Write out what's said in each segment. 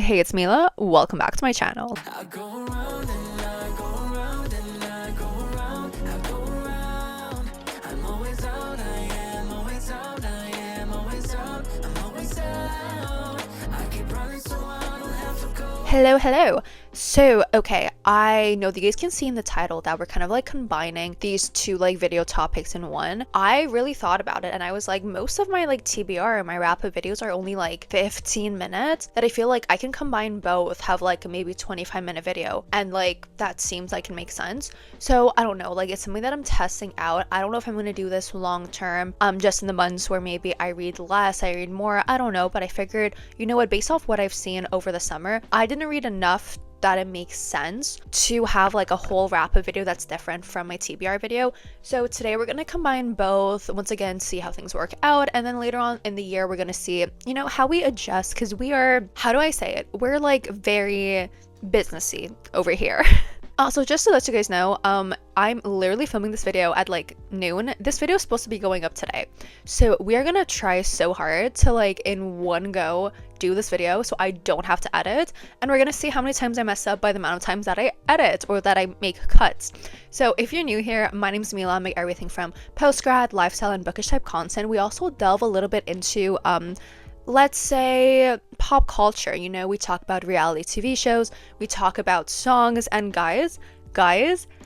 Hey, it's Mila. Welcome back to my channel. I go around and I go around and I go around, I go around. I'm always out, I am always out, I am always out, I'm always out. I keep running so I don't have to go. Hello. So, okay, I know that you guys can see in the title that we're kind of like combining these two like video topics in one. I really thought about it and I was like, most of my like TBR and my wrap up videos are only like 15 minutes that I feel like I can combine both, have like maybe 25-minute video, and like that seems like it makes sense. So I don't know, like it's something that I'm testing out. I don't know if I'm gonna do this long term, just in the months where maybe I read less, I read more, I don't know, but I figured, you know what, based off what I've seen over the summer, I didn't read enough that it makes sense to have like a whole wrap-up video that's different from my TBR video. So today we're gonna combine both, once again, see how things work out, and then later on in the year we're gonna see, you know, how we adjust, because we are, how do I say it, we're like very businessy over here. Also, just to let you guys know, I'm literally filming this video at like noon. This video is supposed to be going up today. So we are gonna try so hard to like in one go do this video so I don't have to edit. And we're gonna see how many times I mess up by the amount of times that I edit or that I make cuts. So if you're new here, my name's Mila. I make everything from post-grad, lifestyle, and bookish type content. We also delve a little bit into let's say pop culture. You know, we talk about reality TV shows, we talk about songs, and guys,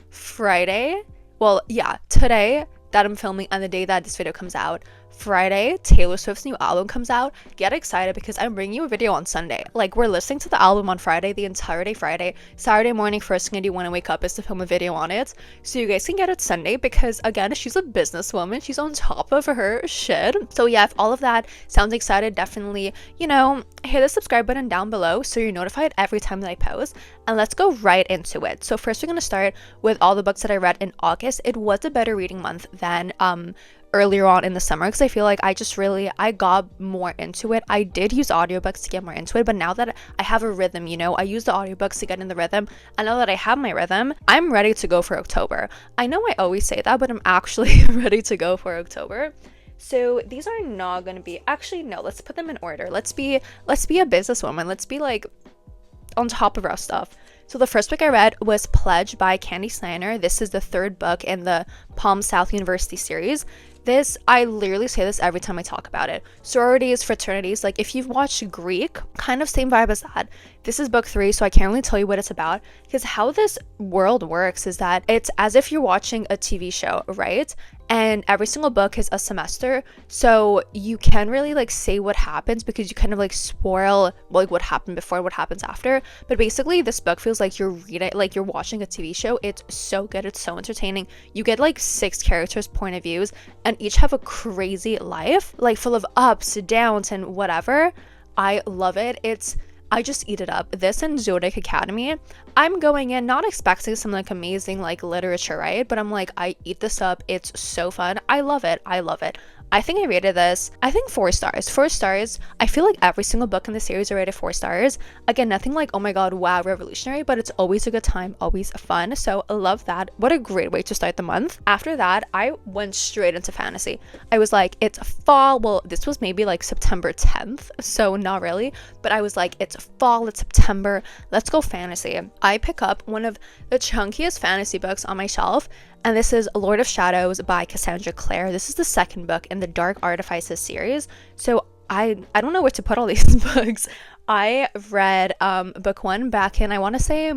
Friday, well, yeah, today that I'm filming and the day that this video comes out, Friday, Taylor Swift's new album comes out. Get excited because I'm bringing you a video on Sunday. Like, we're listening to the album on Friday, the entire day Friday. Saturday morning, first thing I do when I wake up is to film a video on it. So you guys can get it Sunday because, again, she's a businesswoman. She's on top of her shit. So yeah, if all of that sounds excited, definitely, you know, hit the subscribe button down below so you're notified every time that I post. And let's go right into it. So first we're going to start with all the books that I read in August. It was a better reading month than earlier on in the summer because I feel like I got more into it. I did use audiobooks to get more into it, but now that I have a rhythm, you know, I use the audiobooks to get in the rhythm, and now that I have my rhythm, I'm ready to go for October. I know I always say that, but I'm actually ready to go for October. So these are not going to be, actually no, let's put them in order. Let's be a businesswoman. Let's be like on top of our stuff. So the first book I read was Pledge by Candy Slanner. This is the third book in the Palm South University series. This, I literally say this every time I talk about it. Sororities, fraternities, like if you've watched Greek, kind of same vibe as that. This is book 3, so I can't really tell you what it's about, because how this world works is that it's as if you're watching a TV show, right? And every single book is a semester, so you can't really like say what happens because you kind of like spoil like what happened before, what happens after. But basically this book feels like you're reading, like you're watching a TV show. It's so good, it's so entertaining. You get like 6 characters' point of views and each have a crazy life, like full of ups, downs, and whatever. I love it. I just eat it up. This and Zodiac Academy, I'm going in not expecting some like amazing like literature, right? But I'm like, I eat this up. It's so fun. I love it. I think I rated this, I think 4 stars. 4 stars. I feel like every single book in the series are rated 4 stars. Again, nothing like, oh my god, wow, revolutionary, but it's always a good time, always fun. So I love that. What a great way to start the month. After that, I went straight into fantasy. I was like, it's fall. Well, this was maybe like September 10th, so not really, but I was like, it's fall, it's September, let's go fantasy. I pick up one of the chunkiest fantasy books on my shelf, and this is Lord of Shadows by Cassandra Clare. This is the second book in the Dark Artifices series. So I don't know where to put all these books. I read book 1 back in, I want to say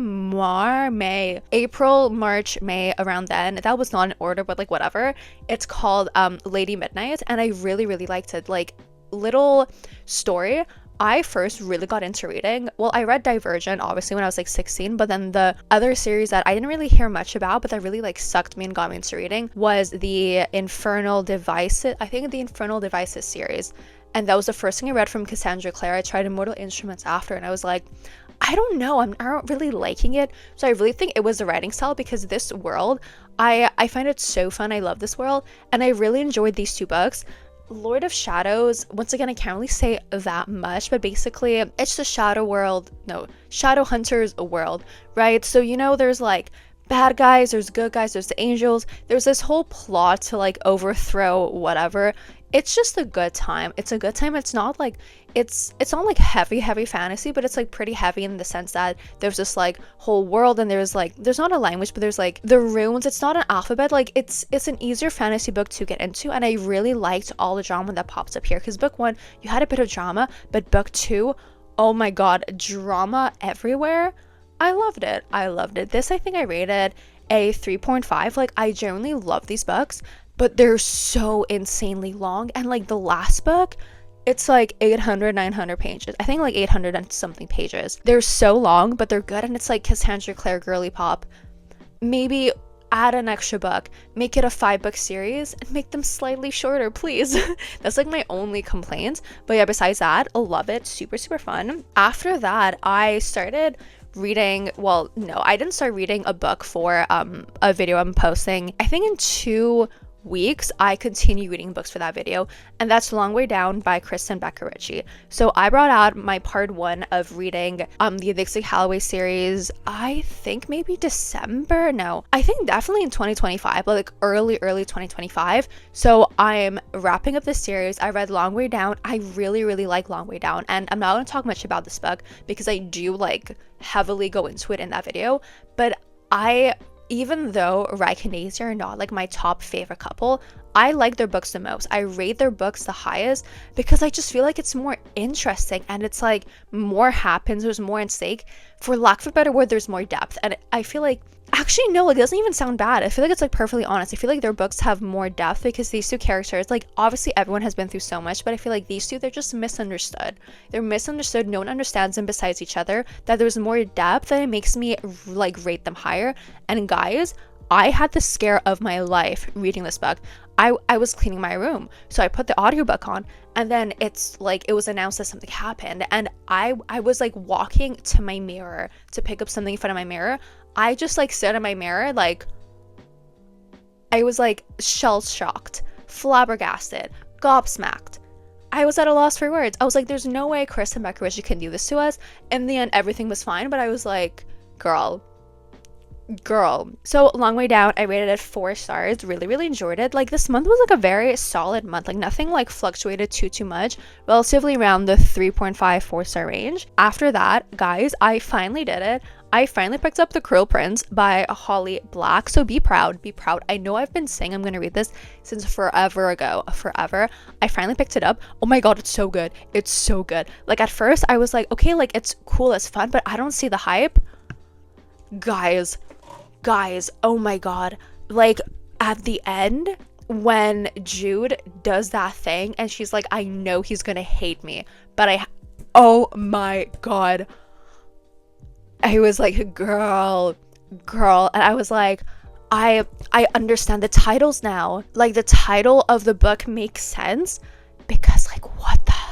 April, March, May, around then. That was not in order, but like whatever. It's called Lady Midnight, and I really liked it. Like, little story. I first really got into reading. Well, I read Divergent obviously when I was like 16, but then the other series that I didn't really hear much about, but that really like sucked me and got me into reading was the Infernal Devices, I think the Infernal Devices series. And that was the first thing I read from Cassandra Clare. I tried Immortal Instruments after, and I was like, I don't know, I'm not really liking it. So I really think it was the writing style, because this world, I find it so fun. I love this world, and I really enjoyed these 2 books. Lord of Shadows, once again, I can't really say that much, but basically it's the Shadowhunters world, right? So, you know, there's like bad guys, there's good guys, there's the angels, there's this whole plot to like overthrow whatever. it's just a good time. It's a good time. It's not like it's not like heavy fantasy, but it's like pretty heavy in the sense that there's this like whole world, and there's not a language, but there's like the runes. It's not an alphabet. Like it's an easier fantasy book to get into, and I really liked all the drama that pops up here, because book 1 you had a bit of drama, but book 2, oh my god, drama everywhere. I loved it. I loved it. This, I think I rated a 3.5. Like, I genuinely love these books, but they're so insanely long. And like the last book, it's like 800 900 pages. I think like 800 and something pages. They're so long, but they're good. And it's like Cassandra Clare girly pop. Maybe add an extra book, make it a 5-book series, and make them slightly shorter, please. That's like my only complaint. But yeah, besides that, I love it. Super fun. After that, I started reading, well, no, I didn't start reading a book for a video I'm posting. I think in 2 weeks I continue reading books for that video, and that's Long Way Down by Kristen Becker Ritchie. So I brought out my part 1 of reading the Dixie Calloway series, I think maybe December, no, I think definitely in 2025, but like early 2025. So I'm wrapping up this series. I read Long Way Down. I really like Long Way Down, and I'm not going to talk much about this book because I do like heavily go into it in that video, but even though Raik and Daisy are not like my top favorite couple, I like their books the most. I rate their books the highest because I just feel like it's more interesting, and it's like more happens, there's more at stake. For lack of a better word, there's more depth. And I feel like, actually no, like, it doesn't even sound bad. I feel like it's like perfectly honest. I feel like their books have more depth because these 2 characters, like, obviously everyone has been through so much, but I feel like these 2, they're just misunderstood. They're misunderstood. No one understands them besides each other. That there's more depth, and it makes me like rate them higher. And guys, I had the scare of my life reading this book. I was cleaning my room, so I put the audiobook on, and then it's like it was announced that something happened, and I was like walking to my mirror to pick up something in front of my mirror. I just like stood in my mirror, like I was like shell-shocked, flabbergasted, gobsmacked. I was at a loss for words. I was like, there's no way Kristen Becker Ritchie can do this to us. In the end, everything was fine, but I was like, girl. So Long Way Down, I rated it 4 stars. Really enjoyed it. Like, this month was like a very solid month. Like, nothing like fluctuated too much, relatively around the 3.5 4-star range. After that, guys, I finally did it. I finally picked up The Cruel Prince by Holly Black. So be proud. I know I've been saying I'm gonna read this since forever ago. I finally picked it up. Oh my god, it's so good. Like, at first I was like, okay, like, it's cool, it's fun, but I don't see the hype. Guys, oh my god, like, at the end when Jude does that thing and she's like, I know he's gonna hate me, but oh my god, I was like, girl, and I was like, I understand the titles now. Like, the title of the book makes sense because, like, what the hell?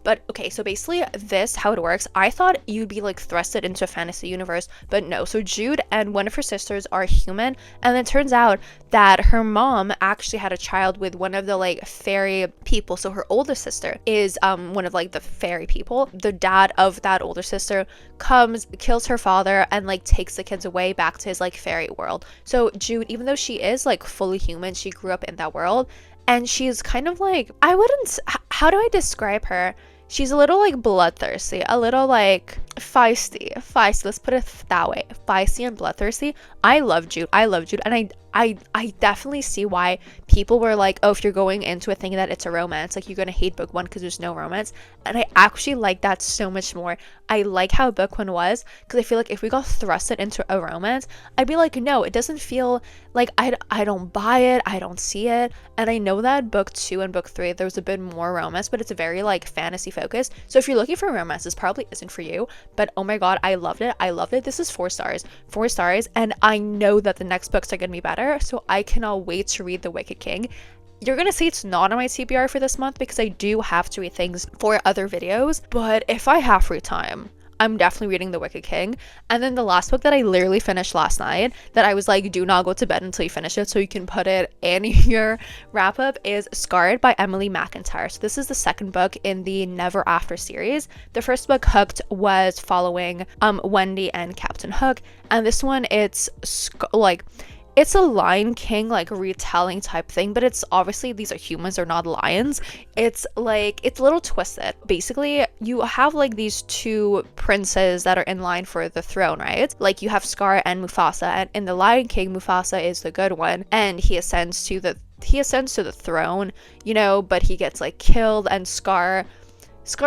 But okay, so basically this, how it works, I thought you'd be like thrusted into a fantasy universe, but no. So Jude and one of her sisters are human, and then it turns out that her mom actually had a child with one of the like fairy people. So her older sister is one of like the fairy people. The dad of that older sister comes, kills her father, and like takes the kids away back to his like fairy world. So Jude, even though she is like fully human, she grew up in that world, and she's kind of like, I wouldn't, how do I describe her? She's a little like bloodthirsty, a little like feisty, let's put it that way, feisty and bloodthirsty. I love Jude, and I definitely see why people were like, oh, if you're going into it thinking that it's a romance, like, you're gonna hate book 1 because there's no romance. And I actually like that so much more. I like how book 1 was, because I feel like if we got thrusted into a romance, I'd be like, no, it doesn't feel like, I don't buy it, I don't see it. And I know that book 2 and book 3 there's a bit more romance, but it's a very like fantasy focused. So if you're looking for romance, this probably isn't for you. But oh my god, I loved it. This is 4 stars, and I know that the next books are gonna be better, so I cannot wait to read The Wicked King. You're gonna see it's not on my TBR for this month because I do have to read things for other videos, but if I have free time, I'm definitely reading The Wicked King. And then the last book that I literally finished last night, that I was like, do not go to bed until you finish it so you can put it in your wrap up, is Scarred by Emily McIntyre. So this is the second book in the Never After series. The first book, Hooked, was following Wendy and Captain Hook, and this one, it's like, it's a Lion King like retelling type thing, but it's obviously these are humans, they're not lions. It's like it's a little twisted. Basically, you have like these two princes that are in line for the throne, right? Like you have Scar and Mufasa, and in the Lion King, Mufasa is the good one, and he ascends to the throne, you know, but he gets like killed, and Scar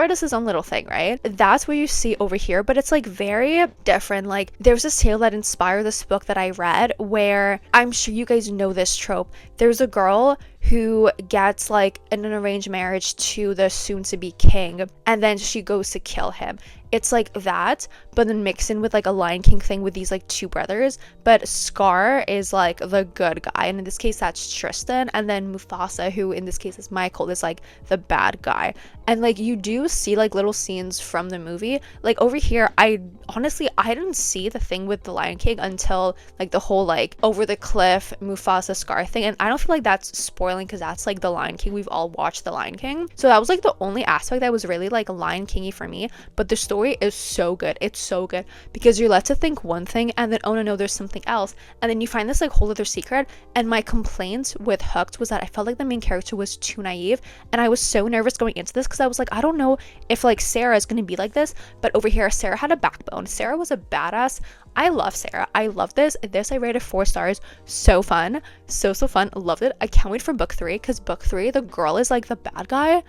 does his own little thing, right? That's what you see over here, but it's like very different. Like there's this tale that inspired this book that I read where I'm sure you guys know this trope. There's a girl who gets like in an arranged marriage to the soon-to-be king, and then she goes to kill him. It's like that, but then mixed in with like a Lion King thing with these like two brothers. But Scar is like the good guy, and in this case that's Tristan, and then Mufasa, who in this case is Michael, is like the bad guy. And like you do see like little scenes from the movie. Like over here, I didn't see the thing with the Lion King until like the whole like over the cliff Mufasa Scar thing, and I don't feel like that's spoiling because that's like the Lion King. We've all watched the Lion King, so that was like the only aspect that was really like Lion Kingy for me. But the story is so good. It's so good because you're led to think one thing and then oh no, there's something else, and then you find this like whole other secret. And my complaint with Hooked was that I felt like the main character was too naive, and I was so nervous going into this because I was like, I don't know if like Sarah is going to be like this. But over here, Sarah had a backbone. Sarah was a badass. I love Sarah. I love this. I rated 4 stars. So fun. So fun. Loved it. I can't wait for book 3 because book 3, the girl is like the bad guy.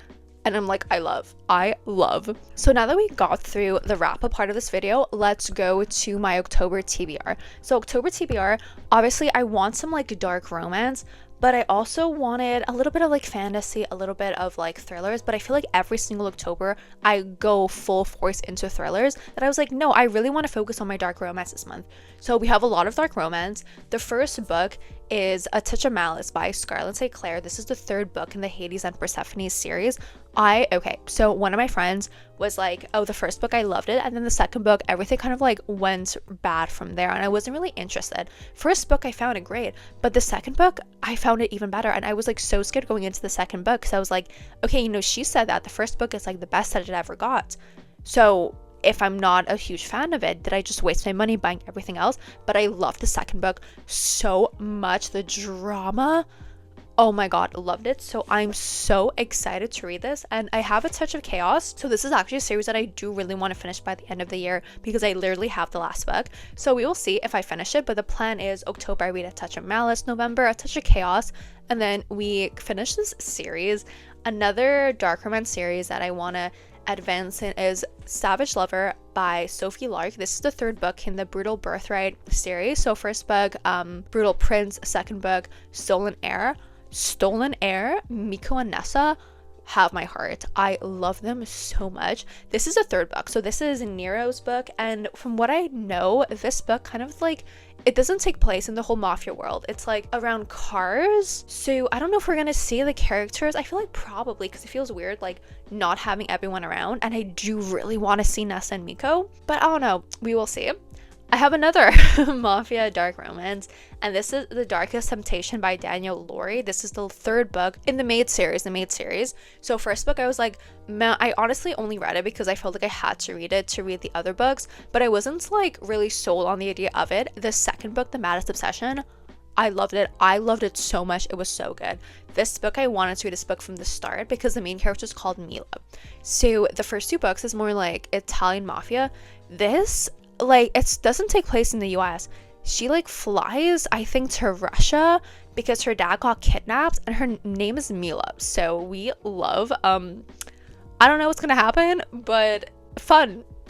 And I'm like, I love. So now that we got through the wrap up part of this video, let's go to my October TBR. So October TBR, obviously I want some like dark romance, but I also wanted a little bit of like fantasy, a little bit of like thrillers. But I feel like every single October I go full force into thrillers, that I was like, no, I really want to focus on my dark romance this month. So we have a lot of dark romance. The first book is A Touch of Malice by Scarlett St. Clair. This is the 3rd book in the Hades and Persephone series. So one of my friends was like, oh, the first book I loved it, and then the second book everything kind of like went bad from there, and I wasn't really interested. First book I found it great, but the second book I found it even better, and I was like so scared going into the second book because I was like, okay, you know, she said that the first book is like the best that it ever got, so if I'm not a huge fan of it, did I just waste my money buying everything else? But I loved the second book so much. The drama, oh my god, loved it. So I'm so excited to read this, and I have A Touch of Chaos. So this is actually a series that I do really want to finish by the end of the year because I literally have the last book. So we will see if I finish it, but the plan is October I read A Touch of Malice, November A Touch of Chaos, and then we finish this series. Another dark romance series that I want to advance in is Savage Lover by Sophie Lark. This is the 3rd book in the Brutal Birthright series. So first book, Brutal Prince, second book, Stolen Heir, Miko and Nessa have my heart. I love them so much. This is a 3rd book, so this is Nero's book, and from what I know, this book kind of like, it doesn't take place in the whole mafia world. It's like around cars. So I don't know if we're gonna see the characters. I feel like probably, because it feels weird like not having everyone around, and I do really want to see Nessa and Miko, but I don't know, we will see. I have another mafia dark romance, and this is The Darkest Temptation by Daniel Laurie. This is the 3rd book in the Maid series. So first book I was like, man, I honestly only read it because I felt like I had to read it to read the other books, but I wasn't like really sold on the idea of it. The second book, The Maddest Obsession, I loved it so much. It was so good. This book, I wanted to read this book from the start because the main character is called Mila. So the first 2 books is more like Italian mafia. This, like, it doesn't take place in the US. She like flies, I think, to Russia because her dad got kidnapped, and her name is Mila. So we love, I don't know what's gonna happen, but the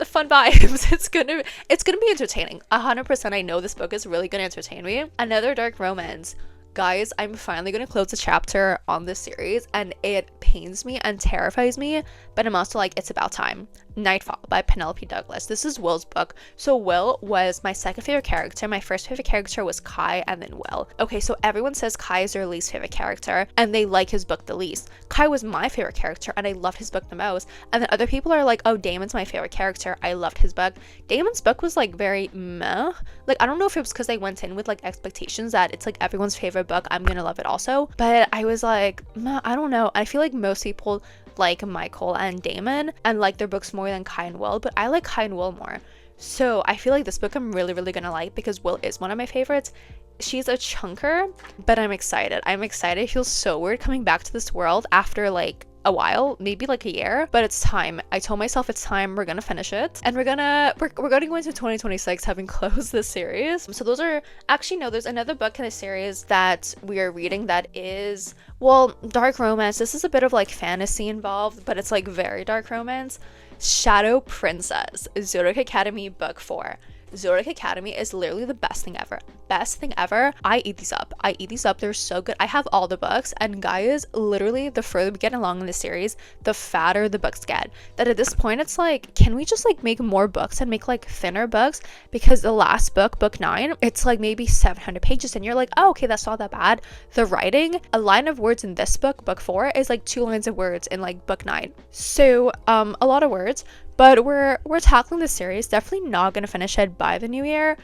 fun vibes. It's gonna be entertaining. 100%. I know this book is really gonna entertain me. Another dark romance. Guys, I'm finally gonna close a chapter on this series, and it pains me and terrifies me, but I'm also like, it's about time. Nightfall by Penelope Douglas. This is Will's book. So Will was my second favorite character. My first favorite character was Kai, and then Will. Okay, so everyone says Kai is their least favorite character, and they like his book the least. Kai was my favorite character, and I loved his book the most. And then other people are like, oh, Damon's my favorite character. I loved his book. Damon's book was like very meh. Like, I don't know if it was because I went in with like expectations that it's like everyone's favorite book, I'm gonna love it also. But I was like, meh, I don't know. I feel like most people like Michael and Damon and like their books more than Kai and Will, but I like Kai and Will more. So I feel like this book I'm really, really gonna like because Will is one of my favorites. She's a chunker, but I'm excited. I'm excited. It feels so weird coming back to this world after like a while, maybe like a year, but it's time. I told myself it's time. We're gonna finish it, and we're gonna go into 2026 having closed this series. So those are actually, no, there's another book in the series that we are reading that is, well, dark romance. This is a bit of like fantasy involved, but it's like very dark romance. Shadow Princess, Zodiac Academy book 4. Zodiac Academy is literally the best thing ever. Best thing ever. I eat these up. I eat these up. They're so good. I have all the books, and guys, literally the further we get along in the series, the fatter the books get. That at this point, it's like, can we just like make more books and make like thinner books? Because the last book, book 9, it's like maybe 700 pages, and you're like, oh, okay, that's not that bad. The writing, a line of words in this book, book 4, is like 2 lines of words in like book 9. So, a lot of words. But we're tackling this series. Definitely not gonna finish it by the new year,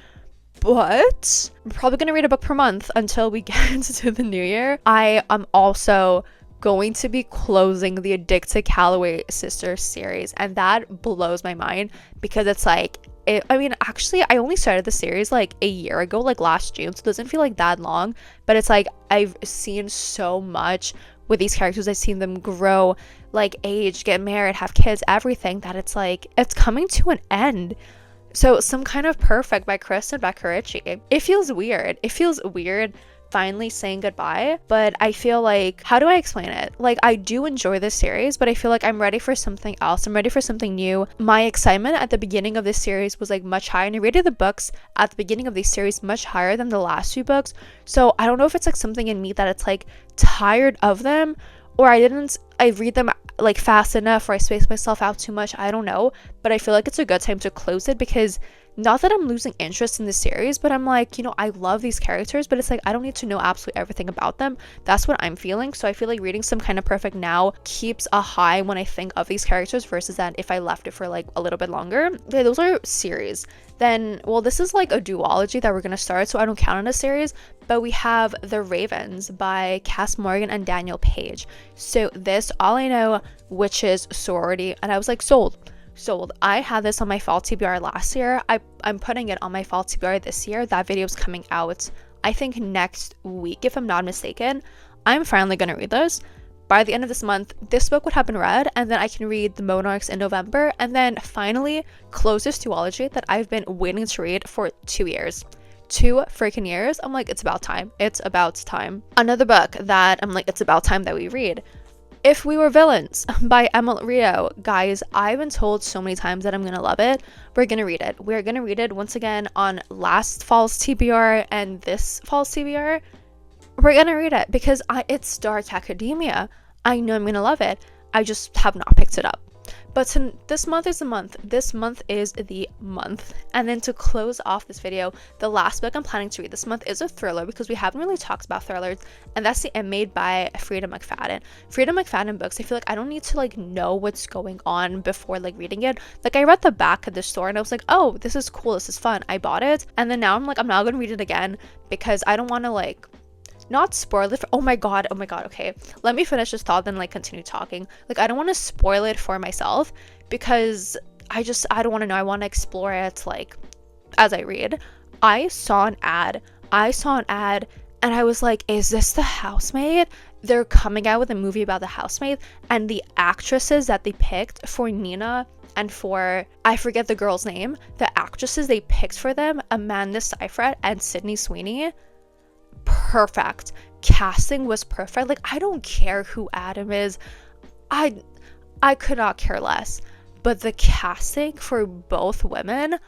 but I'm probably gonna read a book per month until we get into the new year. I am also going to be closing the Addicted Calloway Sisters series, and that blows my mind because it's like, actually, I only started the series like a year ago, like last June, so it doesn't feel like that long, but it's like I've seen so much with these characters. I've seen them grow, like age, get married, have kids, everything, that it's like it's coming to an end. So Some Kind of Perfect by Kristen Becker-Ritchie. It feels weird. It feels weird finally saying goodbye, but I feel like, how do I explain it? Like, I do enjoy this series, but I feel like I'm ready for something else. I'm ready for something new. My excitement at the beginning of this series was like much higher, and I rated the books at the beginning of this series much higher than the last 2 books. So I don't know if it's like something in me that it's like tired of them, or I read them like fast enough, or I space myself out too much. I don't know, but I feel like it's a good time to close it, because not that I'm losing interest in the series, but I'm like, I love these characters, but it's like I don't need to know absolutely everything about them. That's what I'm feeling. So I feel like reading Some Kind of Perfect now keeps a high when I think of these characters, versus that if I left it for like a little bit longer. Okay, those are series. Then, well, this is like a duology that we're gonna start, so I don't count on a series, but we have The Ravens by Cass Morgan and Daniel Page. So this, all I know, witches, sorority, and I was like, sold. I had this on my fall TBR last year. I'm putting it on my fall TBR this year. That video is coming out, I think, next week, if I'm not mistaken. I'm finally gonna read this. By the end of this month, this book would have been read, and then I can read The Monarchs in November, and then finally close this duology that I've been waiting to read for 2 years. 2 freaking years. I'm like, it's about time. It's about time. Another book that I'm like, it's about time that we read, If We Were Villains by Emily Rio. Guys, I've been told so many times that I'm gonna love it. We're gonna read it. We're gonna read it once again on last fall's TBR and this fall's TBR. We're gonna read it because it's dark academia. I know I'm gonna love it. I just have not picked it up. But this month is the month. This month is the month. And then to close off this video, the last book I'm planning to read this month is a thriller, because we haven't really talked about thrillers, and that's The Inmate by Frida McFadden. Frida McFadden books, I feel like I don't need to like know what's going on before like reading it. Like, I read the back at the store and I was like, oh, this is cool, this is fun. I bought it, and then now I'm like, I'm not gonna read it again because I don't want to like not spoil it for, oh my god, okay, let me finish this thought, then like continue talking. Like, I don't want to spoil it for myself because I don't want to know. I want to explore it like as I read. I saw an ad and I was like, is this The Housemaid? They're coming out with a movie about the housemaid, and the actresses that they picked for Nina and for, I forget the girl's name, the actresses they picked for them, Amanda Seyfried and Sydney Sweeney, perfect. Casting was perfect. Like, I don't care who Adam is. I could not care less. But the casting for both women,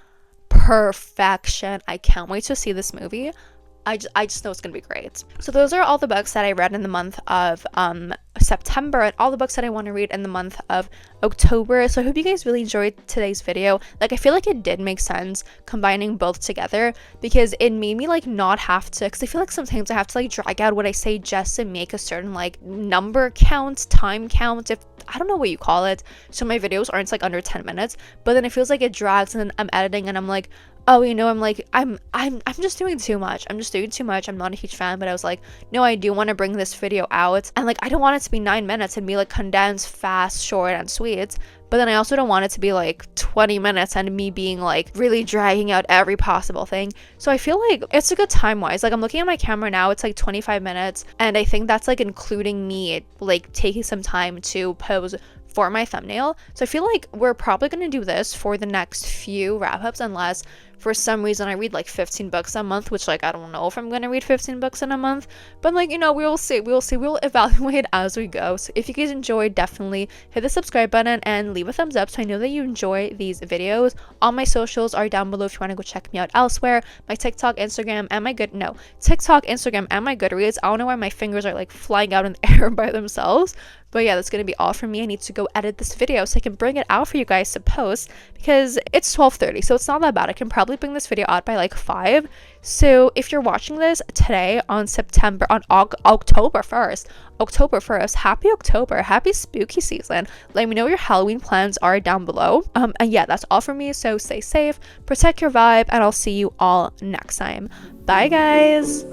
perfection. I can't wait to see this movie. I just know it's gonna be great. So those are all the books that I read in the month of September, and all the books that I want to read in the month of October. So I hope you guys really enjoyed today's video. Like, I feel like it did make sense combining both together, because it made me like not have to, because I feel like sometimes I have to like drag out what I say just to make a certain like number count, time count, if I don't know what you call it, so my videos aren't like under 10 minutes, but then it feels like it drags, and then I'm editing and I'm like, oh, I'm like, I'm just doing too much. I'm not a huge fan, but I was like, no, I do want to bring this video out, and like, I don't want it to be 9 minutes and be like condensed, fast, short, and sweet, but then I also don't want it to be like 20 minutes and me being like really dragging out every possible thing. So I feel like it's a good time wise. Like I'm looking at my camera now, it's like 25 minutes, and I think that's like including me like taking some time to pose for my thumbnail. So I feel like we're probably going to do this for the next few wrap ups, unless for some reason I read like 15 books a month, which like I don't know if I'm going to read 15 books in a month, but like, you know, we'll see, we'll evaluate as we go. So if you guys enjoyed, definitely hit the subscribe button and leave a thumbs up so I know that you enjoy these videos. All my socials are down below if you want to go check me out elsewhere. My TikTok, Instagram, and my Goodreads. I don't know why my fingers are like flying out in the air by themselves. But yeah, that's going to be all from me. I need to go edit this video so I can bring it out for you guys to post, because it's 12:30, so it's not that bad. I can probably bring this video out by like 5. So if you're watching this today on October 1st, happy October, happy spooky season. Let me know what your Halloween plans are down below. And yeah, that's all from me. So stay safe, protect your vibe, and I'll see you all next time. Bye guys.